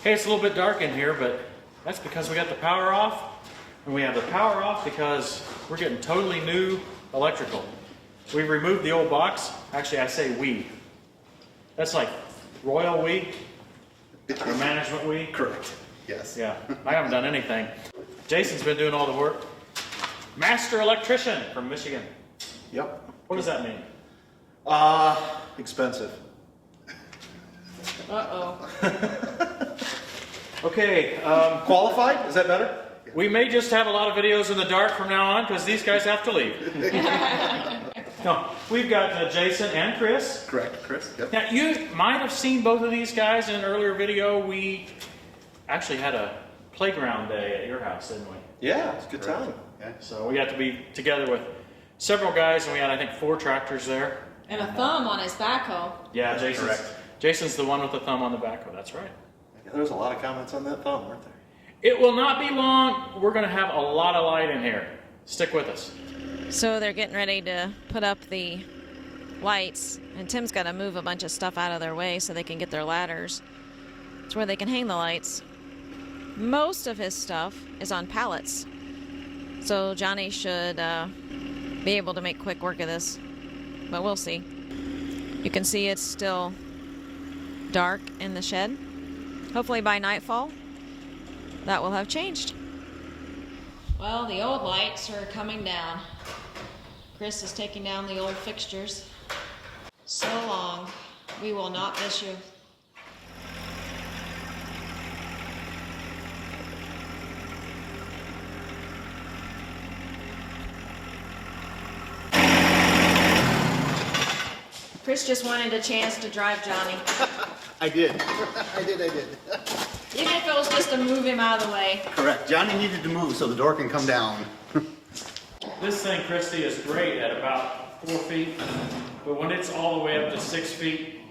Hey, it's a little bit dark in here, but that's because we got the power off. And we have the power off because we're getting totally new electrical. We removed the old box. Actually, I say we. That's like royal we, or management we. Correct. Yes. Yeah, I haven't done anything. Jason's been doing all the work. Master electrician from Michigan. Yep. What does that mean? Expensive. Uh-oh. Okay, Qualified? Is that better? we may just have a lot of videos in the dark from now on because these guys have to leave. No, we've got Jason and Chris. Correct, Chris. Yep. Now, you might have seen both of these guys in an earlier video. We actually had a playground day at your house, didn't we? Yeah, it's a good time. Yeah. So we got to be together with several guys, and we had, I think, 4 tractors there. And a thumb on his backhoe. Yeah, That's correct. Jason's the one with the thumb on the backhoe. That's right. There was a lot of comments on that thumb, weren't there? It will not be long. We're going to have a lot of light in here. Stick with us. So they're getting ready to put up the lights, and Tim's got to move a bunch of stuff out of their way so they can get their ladders. It's where they can hang the lights. Most of his stuff is on pallets, so Johnny should be able to make quick work of this, but we'll see. You can see it's still dark in the shed. Hopefully by nightfall that will have changed. Well, the old lights are coming down. Chris is taking down the old fixtures. So long. We will not miss you. Chris just wanted a chance to drive Johnny. I did. I did. Even if it was just to move him out of the way. Correct. Johnny needed to move so the door can come down. This thing, Christy, is great at about 4 feet, but when it's all the way up to 6 feet,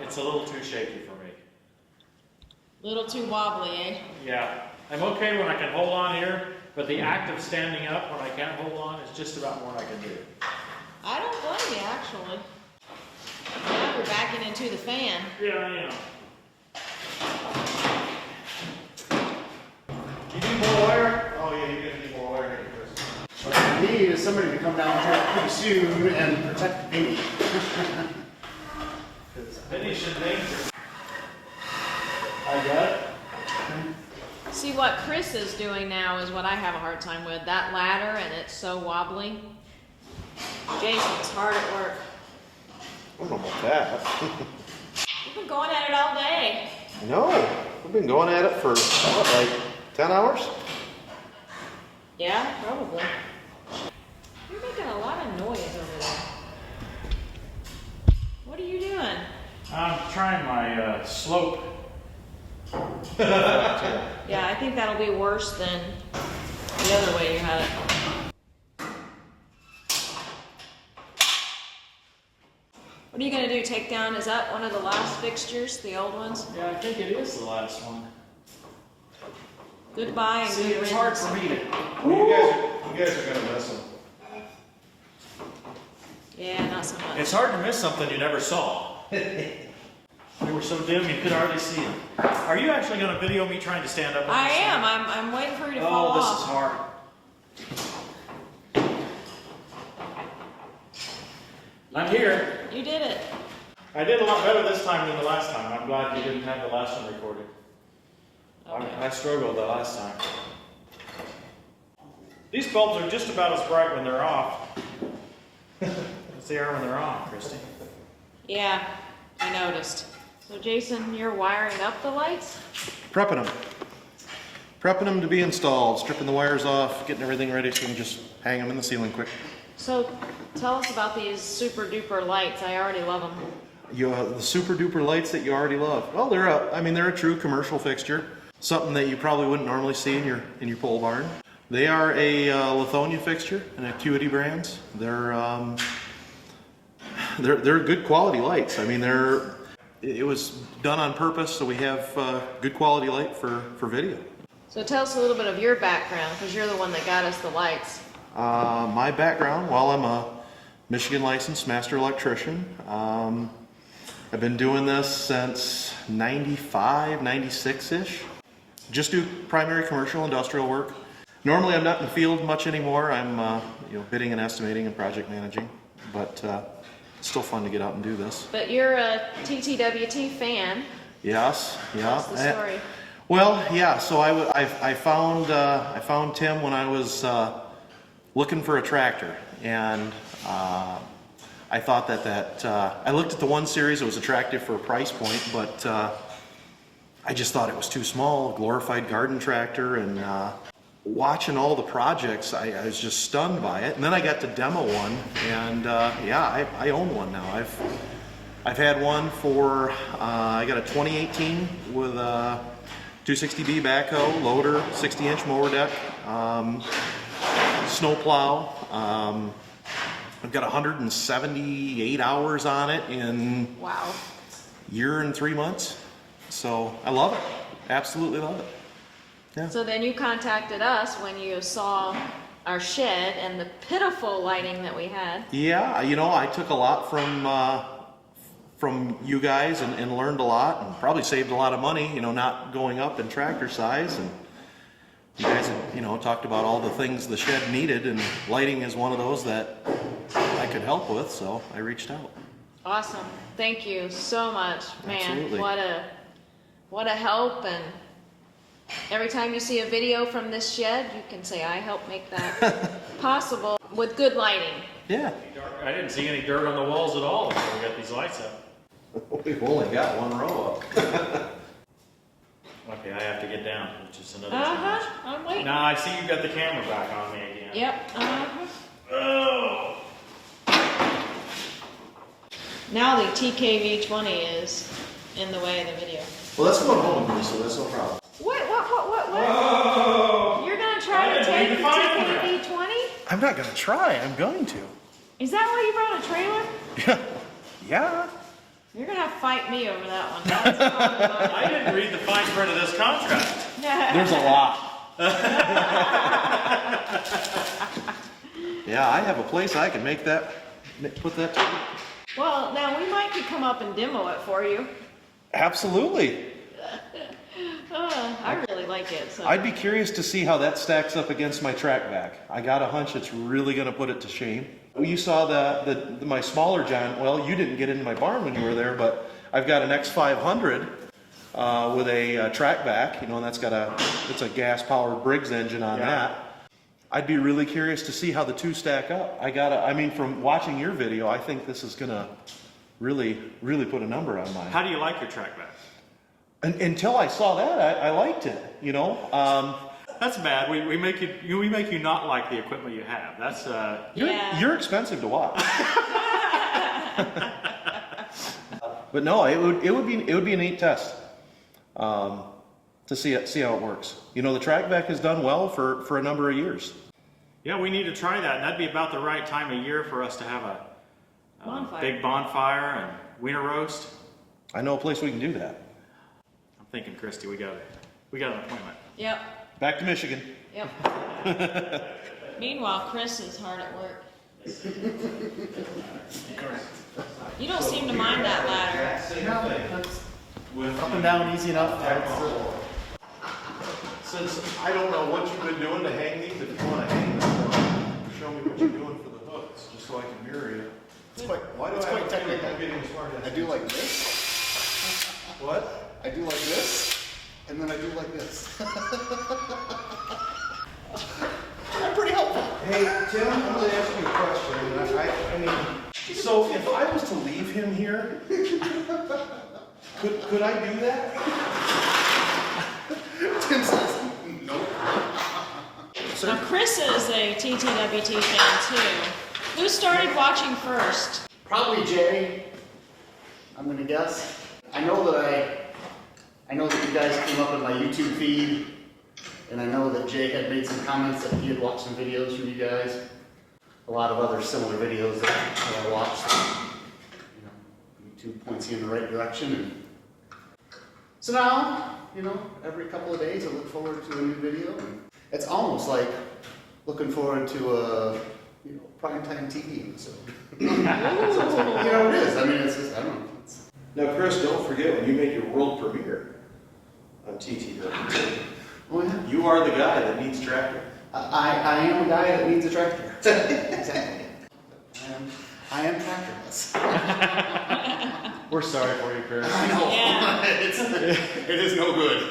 it's a little too shaky for me. Little too wobbly, eh? Yeah, I'm okay when I can hold on here, but the act of standing up when I can't hold on is just about more I can do. I don't blame you, actually. Now we're backing into the fan. Yeah, I am. You need more wire? Oh yeah, you're gonna need more wire here, Chris. What I need is somebody to come down here pretty soon and protect me. Finish in danger. I got it. See, what Chris is doing now is what I have a hard time with. That ladder, and it's so wobbly. Jason's hard at work. I don't know about that. You've been going at it all day. No, we've been going at it for, what, like 10 hours? Yeah, probably. You're making a lot of noise over there. What are you doing? I'm trying my slope. Yeah, I think that'll be worse than the other way you had it. What are you gonna do? Take down, is that one of the last fixtures, the old ones? Yeah, I think it is the last one. Goodbye and See, good it's hard riddance. for me to. You guys are gonna miss them. Yeah, not so much. It's hard to miss something you never saw. They were so dim you could hardly see them. Are you actually going to video me trying to stand up? I am. I'm waiting for you to fall Oh, this off. is hard. I'm here. You did it. I did a lot better this time than the last time. I'm glad you didn't have the last one recorded. Okay. I struggled the last time. These bulbs are just about as bright when they're off as they are when they're on, Christy. Yeah, I noticed. So Jason, you're wiring up the lights? Prepping them. Prepping them to be installed, stripping the wires off, getting everything ready so we can just hang them in the ceiling quick. So tell us about these super duper lights. I already love them. The super duper lights that you already love. Well, they're a true commercial fixture. Something that you probably wouldn't normally see in your pole barn. They are a Lithonia fixture, an Acuity brand. They're good quality lights. I mean, it was done on purpose, so we have good quality light for video. So tell us a little bit of your background, because you're the one that got us the lights. My background, well, I'm a Michigan licensed master electrician. I've been doing this since 95, 96-ish. Just do primary commercial industrial work. Normally I'm not in the field much anymore. I'm bidding and estimating and project managing, but it's still fun to get out and do this. But you're a TTWT fan. Yes, yeah. What's the story? Well, yeah. So I found Tim when I was looking for a tractor, and I thought that I looked at the 1 Series. It was attractive for a price point, but I just thought it was too small, a glorified garden tractor, and watching all the projects, I was just stunned by it. And then I got to demo one, and I own one now. I've had one for I got a 2018 with a 260B backhoe, loader, 60-inch mower deck, snow plow. I've got 178 hours on it in Wow. year and 3 months. So I love it. Absolutely love it. Yeah. So then you contacted us when you saw our shed and the pitiful lighting that we had. Yeah, I took a lot from you guys and learned a lot, and probably saved a lot of money, not going up in tractor size. And you guys had, talked about all the things the shed needed, and lighting is one of those that I could help with, so I reached out. Awesome. Thank you so much. Man, Absolutely. what a help. And every time you see a video from this shed, you can say, I helped make that possible with good lighting. Yeah. I didn't see any dirt on the walls at all until we got these lights up. We've only got 1 row up. Okay, I have to get down, which is another Uh-huh. challenge. I'm waiting. Now I see you got the camera back on me again. Yep. Uh-huh. Oh! Now the TKV20 is in the way of the video. Well, that's going home with me, so that's no problem. What? Whoa! You're gonna try I to didn't take mean the to find TKV20? I'm not going to try. I'm going to. Is that why you brought a trailer? Yeah. You're gonna have to fight me over that one. That's a lot of money. I didn't read the fine print of this contract. There's a lot. Yeah, I have a place I can put that to. Well, now we might could come up and demo it for you. Absolutely. I really like it. So. I'd be curious to see how that stacks up against my track back. I got a hunch it's really going to put it to shame. You saw my smaller John. Well, you didn't get into my barn when you were there, but I've got an X500 with a track back. And it's a gas-powered Briggs engine on that. I'd be really curious to see how the two stack up. From watching your video, I think this is going to really, really put a number on mine. How do you like your track back? Until I saw that, I liked it. That's bad. We make you not like the equipment you have. That's You're expensive to watch. But no, it would be a neat test to see how it works. The track back has done well for a number of years. Yeah, we need to try that. And that'd be about the right time of year for us to have a Bonfire. big bonfire and wiener roast. I know a place we can do that. I'm thinking, Christy, we got an appointment. Yep. Back to Michigan. Yep. Meanwhile, Chris is hard at work. You don't seem to mind that ladder. Up and down easy enough. Since I don't know what you've been doing to hang these, if you want to hang them, show me what you're doing for the hooks, just so I can mirror you. It's quite It's technical. getting smart. I do like this. What? I do like this, and then I do like this. I'm pretty helpful. Hey, Tim, I'm going to ask you a question. So if I was to leave him here, could I do that? Tim says, nope. Now, Chris is a TTWT fan too. Who started watching first? Probably Jay. I'm gonna guess. I know that you guys came up in my YouTube feed, and I know that Jay had made some comments that he had watched some videos from you guys. A lot of other similar videos that I watched. YouTube points you in the right direction. And so now, every couple of days I look forward to a new video. And it's almost like looking forward to a primetime TV episode. It is. It's just, I don't know. Now, Chris, don't forget when you made your world premiere on TTW. Oh, yeah. You are the guy that needs tractor. I am a guy that needs a tractor. Exactly. I am tractorless. We're sorry for you, Chris. I know. Yeah. It is no good.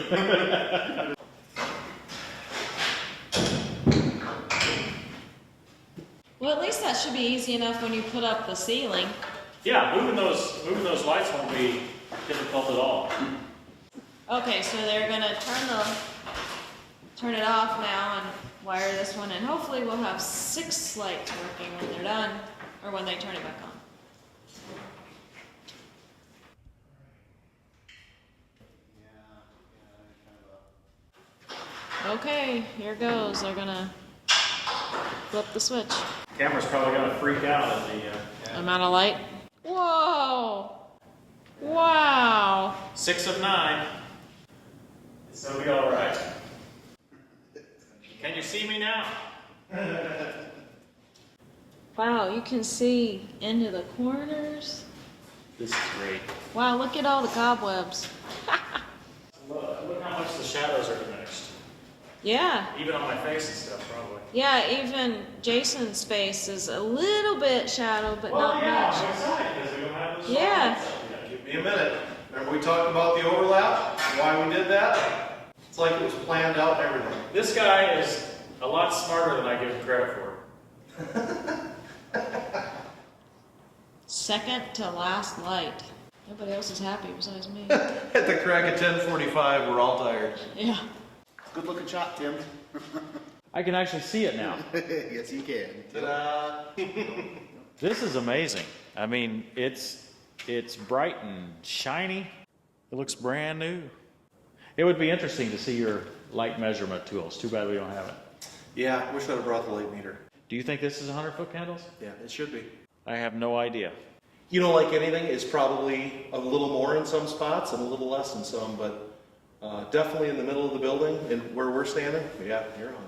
Well, at least that should be easy enough when you put up the ceiling. Yeah, moving those lights won't be difficult at all. Okay, so they're gonna turn it off now and wire this one, and hopefully we'll have 6 lights working when they're done, or when they turn it back on. Okay, here goes. They're gonna flip the switch. Camera's probably gonna freak out at the Amount of light. Whoa! Wow! 6 of 9. So be all right. Can you see me now? Wow, you can see into the corners. This is great. Wow, look at all the cobwebs. Look how much the shadows are diminished. Yeah. Even on my face and stuff, probably. Yeah, even Jason's face is a little bit shadowed, but not I'm much. excited because we don't have those. Yeah. Give me a minute. Remember we talked about the overlap? Why we did that? It's like it was planned out and everything. This guy is a lot smarter than I give him credit for. Second to last light. Nobody else is happy besides me. At the crack of 10:45, we're all tired. Yeah. Good looking shot, Tim. I can actually see it now. Yes, you can. Ta-da! This is amazing. I mean, it's bright and shiny. It looks brand new. It would be interesting to see your light measurement tools. Too bad we don't have it. Yeah, wish I'd have brought the light meter. Do you think this is 100-foot candles? Yeah, it should be. I have no idea. You know, like anything, it's probably a little more in some spots and a little less in some, but definitely in the middle of the building and where we're standing, yeah, you're 100.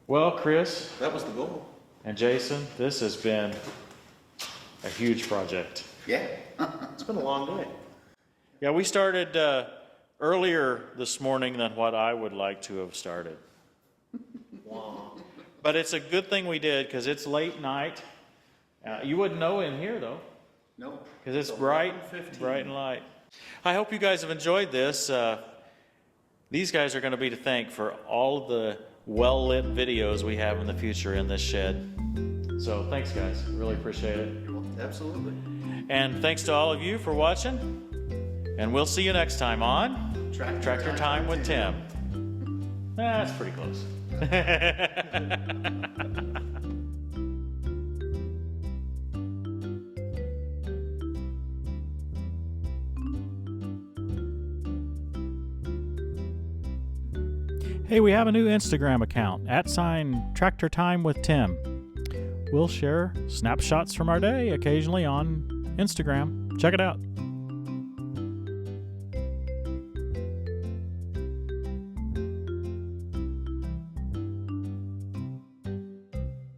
Well, Chris That was the goal. and Jason, this has been a huge project. Yeah. It's been a long day. Yeah, we started earlier this morning than what I would like to have started. Wow. But it's a good thing we did because it's late night. You wouldn't know in here though, No. because it's bright, 11:15. bright and light. I hope you guys have enjoyed this. These guys are going to be to thank for all of the well-lit videos we have in the future in this shed. So thanks, guys. Really appreciate it. Absolutely. And thanks to all of you for watching. And we'll see you next time on Tractor Time with Tim. That's pretty close. Hey, we have a new Instagram account, @Tractor Time with Tim. We'll share snapshots from our day occasionally on Instagram. Check it out.